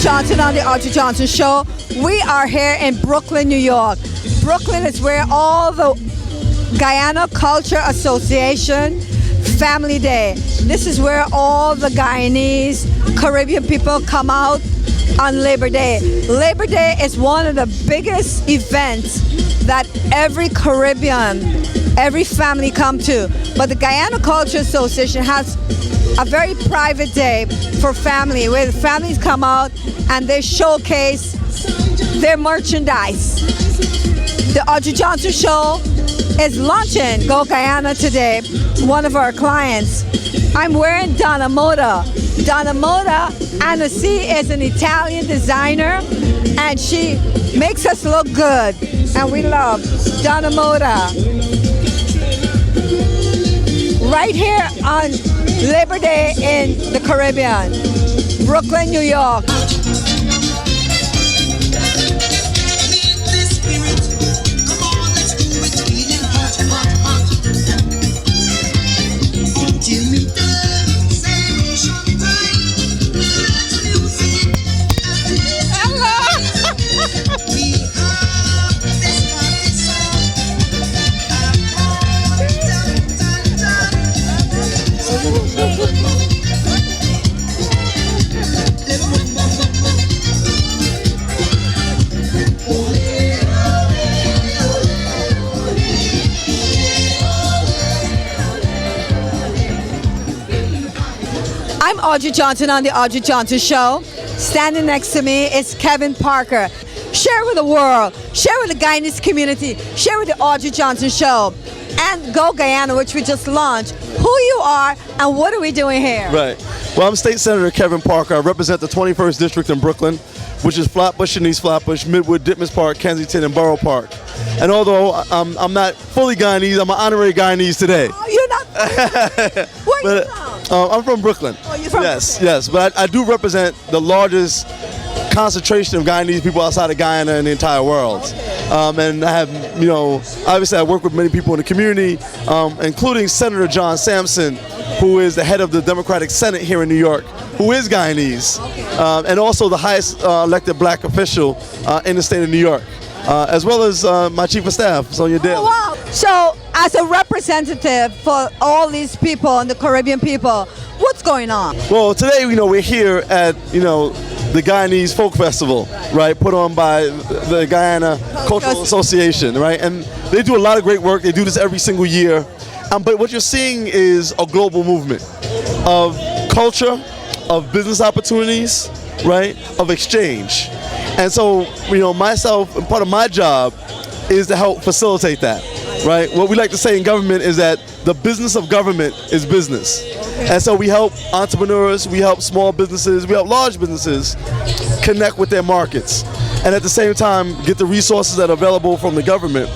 Johnson on the Audrey Johnson Show. We are here in Brooklyn, New York. Brooklyn is where all the Guyana Culture Association Family Day. This is where all the Guyanese Caribbean people come out on Labor Day. Labor Day is one of the biggest events that every Caribbean, every family come to. But the Guyana Culture Association has a very private day for family, where the families come out and they showcase their merchandise. The Audrey Johnson Show is launching Go Guyana today, one of our clients. I'm wearing Donna Moda. Donna Moda, Annecy, is an Italian designer, and she makes us look good, and we love Donna Moda. Right here on Labor Day in the Caribbean, Brooklyn, New York. I'm Audrey Johnson on the Audrey Johnson Show. Standing next to me is Kevin Parker. Share with the world, share with the Guyanese community, share with the Audrey Johnson Show, and Go Guyana, which we just launched, who you are and what are we doing here? Right. Well, I'm State Senator Kevin Parker. I represent the 21st District in Brooklyn, which is Flatbush and East Flatbush, Midwood, Ditmas Park, Kensington, and Borough Park. And although I'm not fully Guyanese, I'm an honorary Guyanese today. Oh, you're not? Where are you from? I'm from Brooklyn. Oh, you're from Yes, Brooklyn. yes. But I do represent the largest concentration of Guyanese people outside of Guyana in the entire world. Okay. And I have, obviously I work with many people in the community, including Senator John Sampson, who is the head of the Democratic Senate here in New York, who is Guyanese, and also the highest elected black official in the state of New York, as well as my chief of staff, Sonia Dale. Oh, wow. So, as a representative for all these people and the Caribbean people, what's going on? Well, today, we're here at, the Guyanese Folk Festival, right, put on by the Guyana Cultural Association, right, and they do a lot of great work. They do this every single year, but what you're seeing is a global movement of culture, of business opportunities, right, of exchange. And so, myself, and part of my job is to help facilitate that, right? What we like to say in government is that the business of government is business. And so we help entrepreneurs, we help small businesses, we help large businesses connect with their markets. And at the same time, get the resources that are available from the government,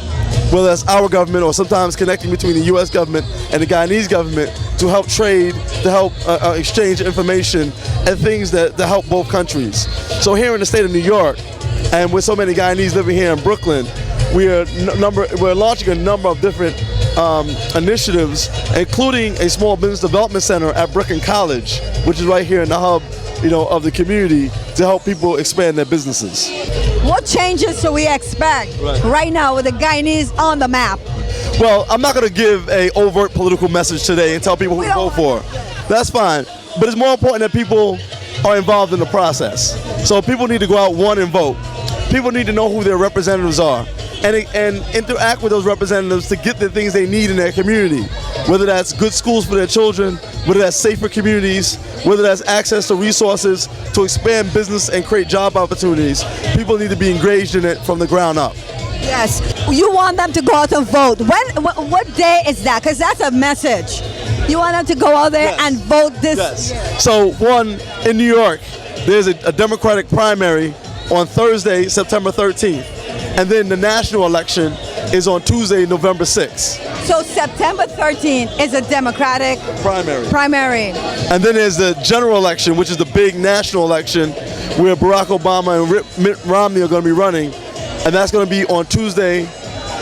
whether that's our government or sometimes connecting between the U.S. government and the Guyanese government to help trade, to help exchange information and things that help both countries. So here in the state of New York, and with so many Guyanese living here in Brooklyn, we're launching a number of different initiatives, including a small business development center at Brooklyn College, which is right here in the hub, of the community, to help people expand their businesses. What changes do we expect right now with the Guyanese on the map? Well, I'm not going to give a overt political message today and tell people who to vote for. That's fine. But it's more important that people are involved in the process. So people need to go out, and vote. People need to know who their representatives are and interact with those representatives to get the things they need in their community, whether that's good schools for their children, whether that's safer communities, whether that's access to resources to expand business and create job opportunities. People need to be engaged in it from the ground up. Yes, you want them to go out and vote. What day is that? Because that's a message. You want them to go out there and vote this year. So one, in New York, there's a Democratic primary on Thursday, September 13th. And then the national election is on Tuesday, November 6th. So September 13th is a Democratic primary. And then there's the general election, which is the big national election, where Barack Obama and Mitt Romney are going to be running. And that's going to be on Tuesday,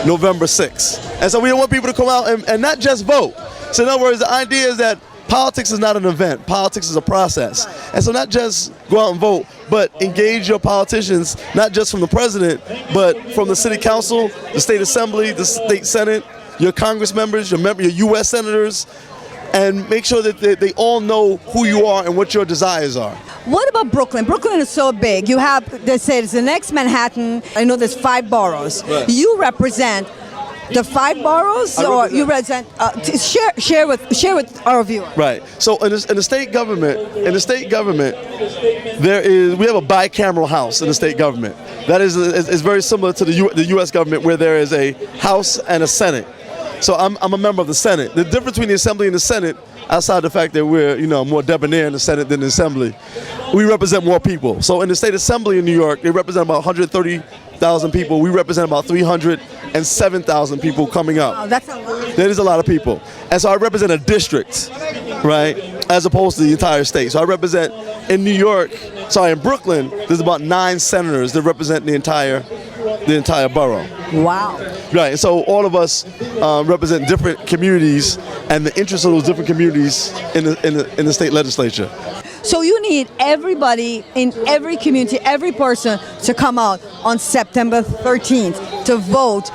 November 6th. And so we want people to come out and not just vote. So in other words, the idea is that politics is not an event. Politics is a process. And so not just go out and vote, but engage your politicians, not just from the president, but from the city council, the state assembly, the state senate, your Congress members, your U.S. senators, and make sure that they all know who you are and what your desires are. What about Brooklyn? Brooklyn is so big. You have, they say it's the next Manhattan. I know there's 5 boroughs. Right. You represent the 5 boroughs, or you represent? Share with our viewers. Right. So in the state government, we have a bicameral house in the state government. That is very similar to the U.S. government, where there is a House and a Senate. So I'm a member of the Senate. The difference between the Assembly and the Senate, outside the fact that we're more debonair in the Senate than the Assembly, we represent more people. So in the state Assembly in New York, they represent about 130,000 people. We represent about 307,000 people coming up. Wow, that's a lot. That is a lot of people. And so I represent a district, right, as opposed to the entire state. So I represent in in Brooklyn, there's about 9 senators that represent the entire borough. Wow. Right, and so all of us represent different communities and the interests of those different communities in the state legislature. So you need everybody in every community, every person to come out on September 13th to vote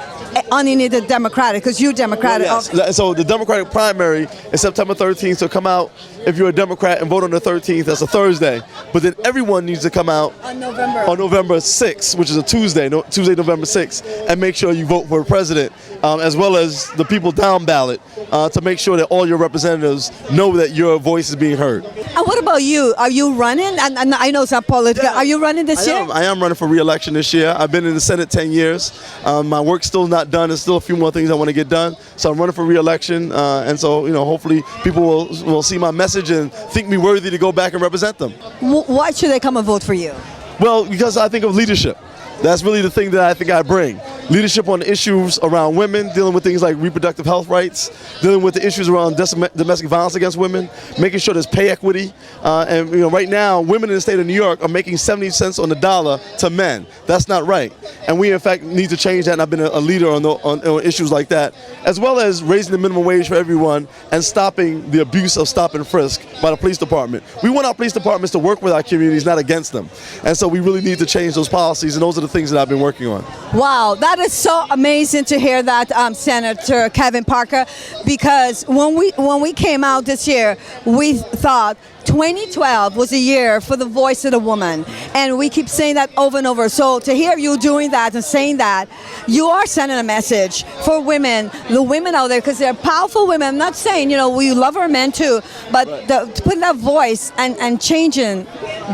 unelected Democratic, because you're Democratic. Yes. So the Democratic primary is September 13th, so come out if you're a Democrat and vote on the 13th. That's a Thursday. But then everyone needs to come out on November 6th, which is a Tuesday, November 6th, and make sure you vote for the president, as well as the people down ballot, to make sure that all your representatives know that your voice is being heard. And what about you? Are you running? And I know it's not political. Yeah, are you running this year? I am running for re-election this year. I've been in the Senate 10 years. My work's still not done. There's still a few more things I want to get done. So I'm running for re-election, and so hopefully people will see my message and think me worthy to go back and represent them. Why should they come and vote for you? Well, because I think of leadership. That's really the thing that I think I bring. Leadership on issues around women, dealing with things like reproductive health rights, dealing with the issues around domestic violence against women, making sure there's pay equity. And right now, women in the state of New York are making 70 cents on the dollar to men. That's not right. And we, in fact, need to change that, and I've been a leader on issues like that, as well as raising the minimum wage for everyone and stopping the abuse of stop and frisk by the police department. We want our police departments to work with our communities, not against them. And so we really need to change those policies, and those are the things that I've been working on. Wow, that is so amazing to hear that, Senator Kevin Parker, because when we came out this year, we thought 2012 was a year for the voice of the woman, and we keep saying that over and over. So to hear you doing that and saying that, you are sending a message for women, the women out there, because they're powerful women. I'm not saying we love our men too, but to put that voice and changing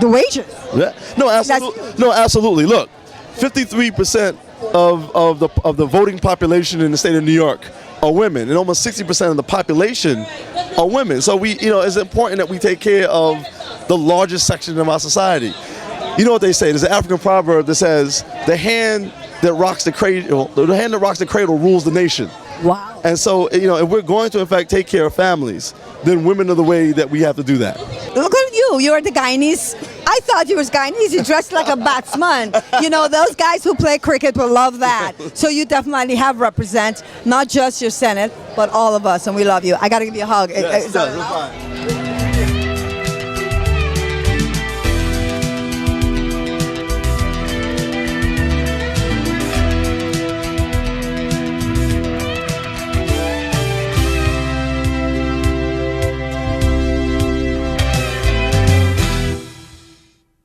the wages. Yeah. No, absolutely. Look, 53% of the voting population in the state of New York are women, and almost 60% of the population are women. So it's important that we take care of the largest section of our society. You know what they say? There's an African proverb that says, "The hand that rocks the cradle rules the nation." Wow. And so, if we're going to, in fact, take care of families, then women are the way that we have to do that. Look at you. You're the Guyanese. I thought you was Guyanese. You dressed like a batsman. Those guys who play cricket will love that. So you definitely have represent not just your Senate, but all of us, and we love you. I got to give you a hug. Yes,